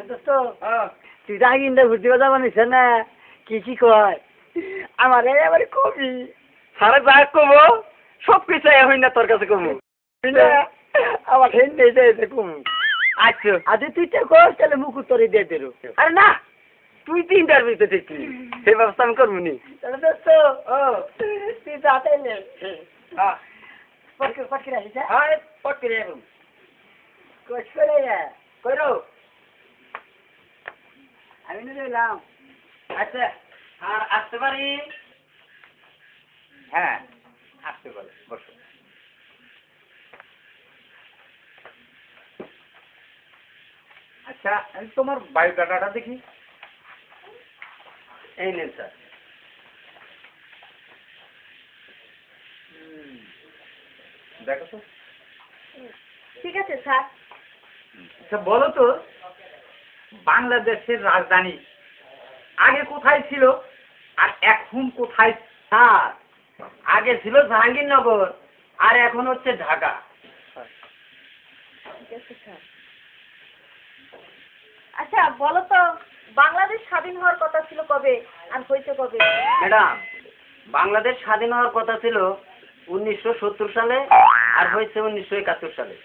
দোস্ত তুই জাহাঙ্গীর ভর্তি কথা বানিস না কি কি কয় আমার এবারে কবি সারা যা কমো সব কিছু হই না তোর কাছে কমু আমার হেন কমু আচ্ছা আজ তুই তো কর তাহলে মুকুট তোরে দিয়ে দিল আরে না তুই তো ইন্টারভিউতে দেখলি সেই ব্যবস্থা আমি করবো নি তাহলে দোস্ত তুই যাতে নে হ্যাঁ পটকে রাখিস হ্যাঁ পটকে রাখুন কোচ করে করো আমি নিয়ে এলাম আচ্ছা আর আসতে পারি হ্যাঁ আসতে পারি বসো আচ্ছা আমি তোমার বায়োডাটাটা দেখি এই নেন স্যার দেখো তো ঠিক আছে স্যার। আচ্ছা বলো তো বাংলাদেশের রাজধানী আগে কোথায় ছিল আর এখন কোথায়? স্যার আগে ছিল জাহাঙ্গীরনগর আর এখন হচ্ছে ঢাকা। ঠিক আছে স্যার। আচ্ছা বলো তো বাংলাদেশ স্বাধীন হওয়ার কথা ছিল কবে আর হয়েছে কবে? ম্যাডাম বাংলাদেশ স্বাধীন হওয়ার কথা ছিল 1970 সালে আর হয়েছে 1971 সালে।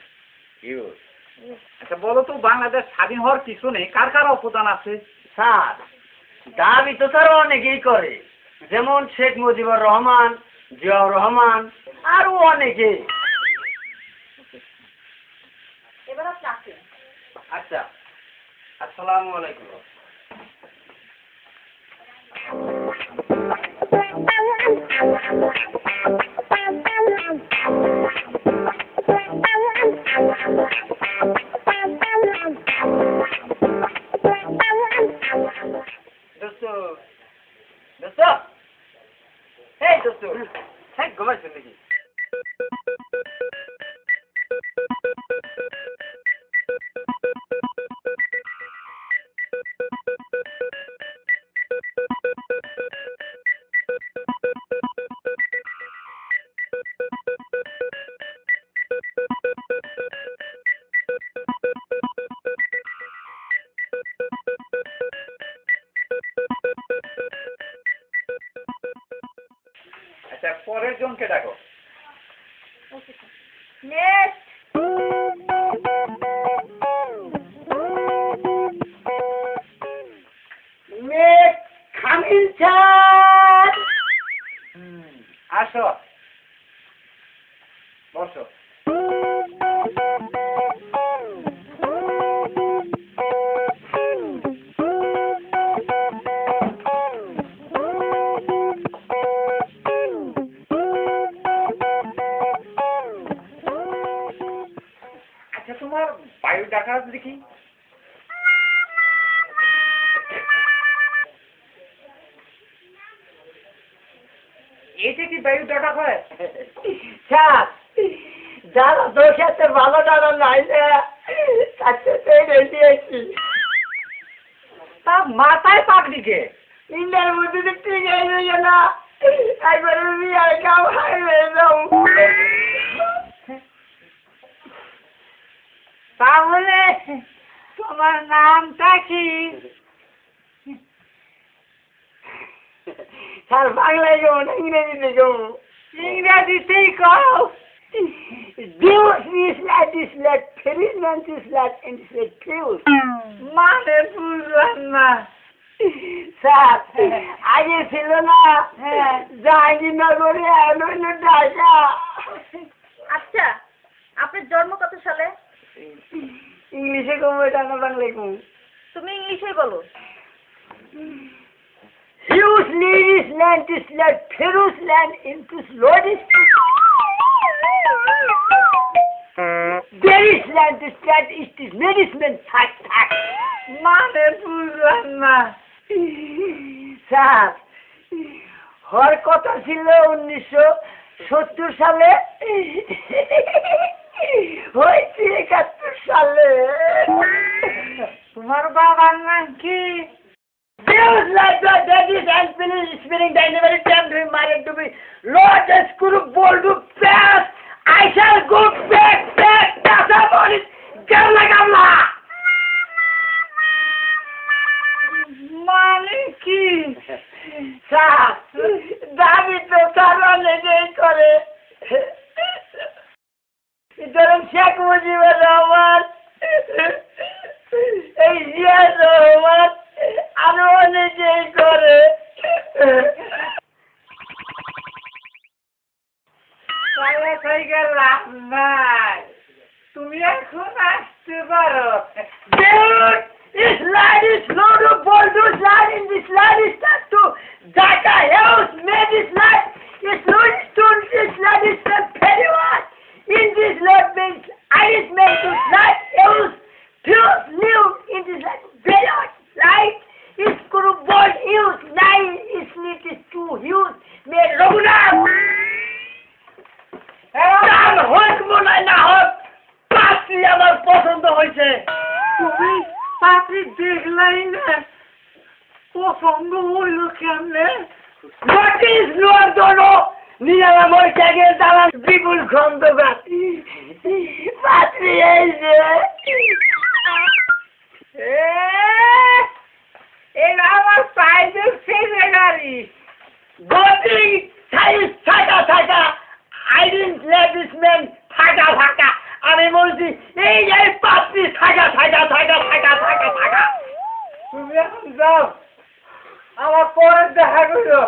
আচ্ছা বলো তো বাংলাদেশ স্বাধীন হওয়ার পিছনে কার কার অবদান আছে? স্যার দাবি তো স্যার অনেকেই করে, যেমন শেখ মুজিবুর রহমান, জিয়াউর রহমান আরো অনেকে। এবার আপনি আসেন। আচ্ছা আসসালামু আলাইকুম। দোস্ত দোস্ত এই দোস্ত হ্যাঁ ঘুমাইছেন নাকি? আচ্ছা পরের জনকে ডাকো। নেক্সট। খামিল স্যার আসো বসো। আচ্ছা তোমার বায়োডাটা দেখি। এটা কি বায়োডাটা হয়? স্যার যারা দোষ আছে ভালো যারা নাই তাকে রেডিয়েছি তা মাথায় পাগড়ি কে? ইন্ডিয়ার মধ্যে ঠিক হয়ে না একবারে বিয়ার কাম হারিয়ে যাও। তাহলে তোমার নামটা কি? স্যার বাংলায় গো না ইংরেজিতে গো? ইংরেজিতেই কও। Deus is like this, like Ferdinand is like and is like Deus. মানে বুঝলাম না। স্যার আগে ছিল না জাহাঙ্গীরনগরে এখন হইল ঢাকা। আচ্ছা আপনার জন্ম কত সালে? ইংলিশে কম এটা না বাংলায় কম? তুমি ইংলিশে বলো। Huge ladies land is like Pharaoh's land into Lordis. There is land is that is this medicine fact. মানে বুঝলাম না। স্যার হওয়ার কথা ছিল 1970 সালে হয়েছে 71 সালে। তোমার বাবার নাম কি? Deus like that, that this and finish spinning the never attempt to marry to be Lord the screw bold to pass. I shall go back, pass up on it. Gamla gamla. মানে কি Sir, David to Taran again করে ধরুন শেখ মুজিবুর রহমান এই জিয়া রহমান আরো অনেকেই করে তুমি এখন আসতে পারো Dude, this lad is not a bulldoze lad in this lad is not to Dhaka house made this lad is Looney Tunes this lad is not Pennywise in this lad means Irish man to lad house pure new in this lad very hot right is guru bold use nine is need is two use made Raghunath তার হোক মনে না হোক পাত্রী আমার পছন্দ হয়েছে তুমি পাত্রী দেখলাই না পছন্দ হইল কেমনে নোটিস নোয়ার জন্য নিলাম আমার ত্যাগের দালান বিপুল খন্দকার পাত্রী এই যে এটা আমার সাইজের ছেলে গাড়ি গতি সাইজ থাকা থাকা আইডিন লেডিসম্যান থাকা থাকা আমি বলছি এই যে পাত্রী থাকা থাকা থাকা থাকা থাকা থাকা তুমি এখন যাও আমার পরে দেখা করো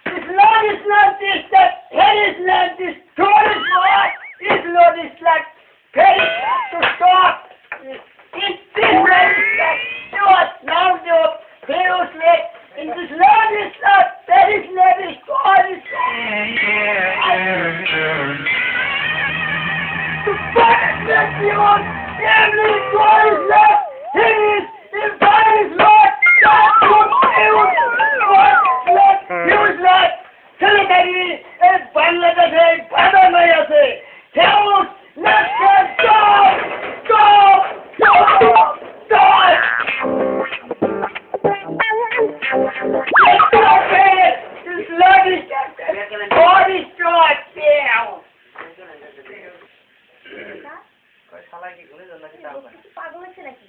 This Lord is not this, that head is not this, God is not, this Lord is like, head is to stop, it's this Lord is like, do it, now do it, Pharaoh's leg, and this Lord is not, that is not, this God is the fire that you want, every God is left, it is, if God is Lord, God is Lord, use that, ছেলেটারি এই বাংলাদেশে ভালো নয় আছে হেউস let's go go go go This Lord is God is God now. পাগল হয়েছে নাকি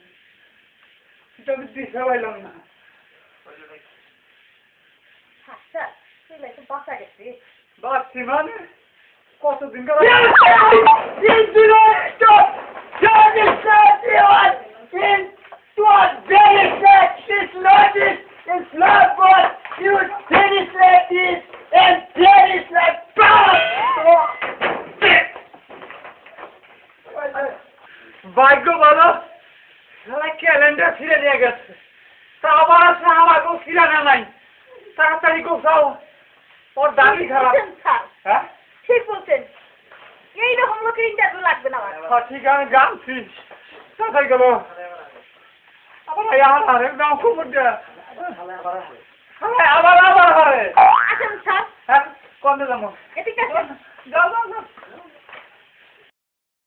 তুমি দিশা পাইলাম না আচ্ছা তুই একটু বাসা গেছি বাচ্চি মানে কতদিন This Lord is God. God is not the one in God. There is not this Lord is not God. You finish like this and there is like God. ভাগ্য ভালো ক্যালেন্ডার ছিঁড়ে নিয়ে গেছে তা আবার আছে আমাকেও ছিঁড়ানো নাই তাড়াতাড়ি কোথাও ওর দাবি খারাপ বলছেন, স্যার হ্যাঁ ঠিক বলছেন এইরকম লোকের ইন্টারভিউ লাগবে না আমার হ্যাঁ ঠিক আমি জানছি কোথায় গেল আবার আর একদম খুব আবার আবার হয় আসেন স্যার হ্যাঁ কোন যাবো এদিকে আসেন যাও যাও যাও